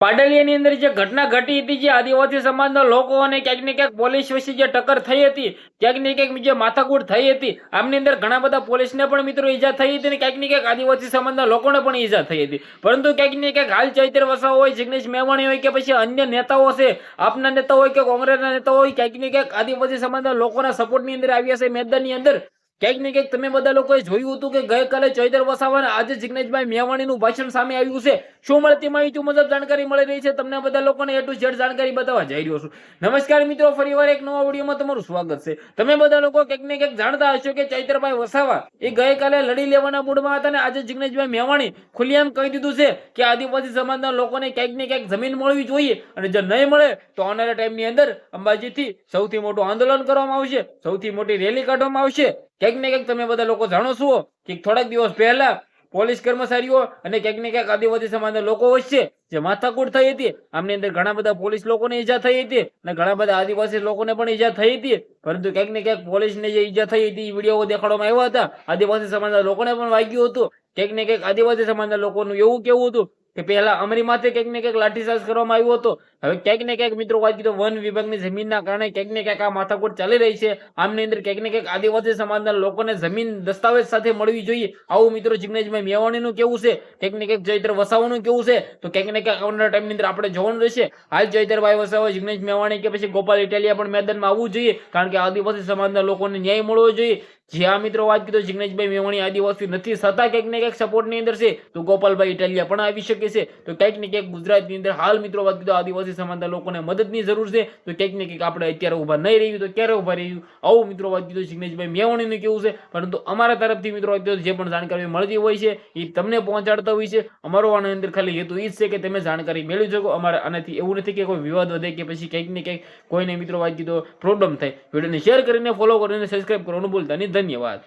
પાડલિયાની અંદર જે ઘટના ઘટી હતી, જે આદિવાસી સમાજના લોકો અને ક્યાંક ને ક્યાંક પોલીસ વચ્ચે જે ટક્કર થઈ હતી, ક્યાંક ને ક્યાંક જે માથાકૂટ થઈ હતી, આમની અંદર ઘણા બધા પોલીસને પણ મિત્રો ઈજા થઈ હતી અને ક્યાંક ને ક્યાંક આદિવાસી સમાજના લોકોને પણ ઈજા થઈ હતી. પરંતુ ક્યાંક ને ક્યાંક હાલ ચૈતર વસાવા હોય, જિગ્નેશ મેવાણી હોય કે પછી અન્ય નેતાઓ છે, આપના નેતા હોય કે કોંગ્રેસના નેતા હોય, ક્યાંક ને ક્યાંક આદિવાસી સમાજના લોકોના સપોર્ટની અંદર આવ્યા છે મેદાનની અંદર. ક્યાંક ને ક્યાંક તમે બધા લોકોએ જોયું હતું કે ગઈકાલે ચૈતર વસાવા અને આજે જિગ્નેશભાઈ મેવાણીનું ભાષણ સામે આવ્યું છે. શું મળતી માહિતી મુજબ જાણકારી મળી રહી છે, તમને બધા લોકોને A to Z જાણકારી બતાવવા જઈ રહ્યો છું. નમસ્કાર મિત્રો, ફરીવાર એક નવા વિડીયોમાં તમારું સ્વાગત છે. તમે બધા લોકો ક્યાંક ને ક્યાંક જાણતા હશો કે ચૈતરભાઈ વસાવા એ ગઈકાલે લડી લેવાના મૂડમાં હતા અને આજે જિગ્નેશભાઈ મેવાણી ખુલ્લેઆમ કહી દીધું છે કે આદિવાસી સમાજના લોકોને ક્યાંક ને ક્યાંક જમીન મળવી જોઈએ અને જો નહીં મળે તો આવનારા ટાઈમની અંદર અંબાજીથી સૌથી મોટું આંદોલન કરવામાં આવશે, સૌથી મોટી રેલી કાઢવામાં આવશે. ક્યાંક ને ક્યાંક તમે બધા લોકો જાણો છો કે થોડાક દિવસ પહેલા પોલીસ કર્મચારીઓ અને ક્યાંક ને ક્યાંક આદિવાસી સમાજના લોકો વચ્ચે જે માથાકૂટ થઈ હતી, આમની અંદર ઘણા બધા પોલીસ લોકોને ઈજા થઈ હતી અને ઘણા બધા આદિવાસી લોકોને પણ ઈજા થઈ હતી. પરંતુ ક્યાંક ને ક્યાંક પોલીસને જે ઈજા થઈ હતી વિડીયો દેખાડવામાં આવ્યા હતા, આદિવાસી સમાજના લોકોને પણ વાગ્યું હતું. ક્યાંક ને ક્યાંક આદિવાસી સમાજના લોકોનું એવું કેવું હતું કે પહેલા અમારી માથે ક્યાંક ને ક્યાંક લાઠીચાર્જ કરવામાં આવ્યો હતો. હવે ક્યાંક ને ક્યાંક મિત્રો વાત કીધું વન વિભાગની જમીનના કારણે ક્યાંક ને ક્યાંક આ માથાકૂટ ચાલી રહી છે. આમની અંદર ક્યાંક ને ક્યાંક આદિવાસી સમાજના લોકોને જમીન દસ્તાવેજ સાથે મળવી જોઈએ, આવું મિત્રો જિગ્નેશભાઈ મેવાણીનું કેવું છે. ક્યાંક ને ક્યાંક ચૈતર વસાવાનું કેવું છે. તો ક્યાંક ને ક્યાંક આવનારા ટાઈમની અંદર આપણે જોવાનું રહેશે. હાલ ચૈતરભાઈ વસાવા, જિગ્નેશ મેવાણી કે પછી ગોપાલ ઇટાલિયા પણ મેદાનમાં આવવું જોઈએ, કારણ કે આદિવાસી સમાજના લોકોને ન્યાય મળવો જોઈએ. જે આ મિત્રો વાત કીધું જિગ્નેશભાઈ મેવાણી આદિવાસી નથી છતાં ક્યાંક ને ક્યાંક સપોર્ટની અંદર છે, તો ગોપાલભાઈ ઇટાલિયા પણ આવી શકે છે. તો ક્યાંક ને ક્યાંક ગુજરાતની અંદર હાલ મિત્રો વાત કીધું આદિવાસી સમાજના લોકોને મદદની જરૂર છે. તો ક્યાંક ને ક્યાંક આપણે અત્યારે ઉભા નહીં રહ્યું તો ક્યારે ઉભા રહ્યું, આવું મિત્રો વાત કીધું જિગ્નેશભાઈ મેવાણીનું કેવું છે. પરંતુ અમારા તરફથી મિત્રો જે પણ જાણકારી મળતી હોય છે એ તમને પહોંચાડતા હોય છે. અમારો આની અંદર ખાલી હેતુ એ જ છે કે તમે જાણકારી મેળવી શકો. અમારે આનાથી એવું નથી કે કોઈ વિવાદ વધે કે પછી ક્યાંક ને ક્યાંક કોઈને મિત્રો વાત કીધું પ્રોબ્લેમ થાય. વિડીયોને શેર કરીને ફોલો કરીને સબસ્ક્રાઇબ કરવાનું ભૂલતા નહીં. ધન્યવાદ.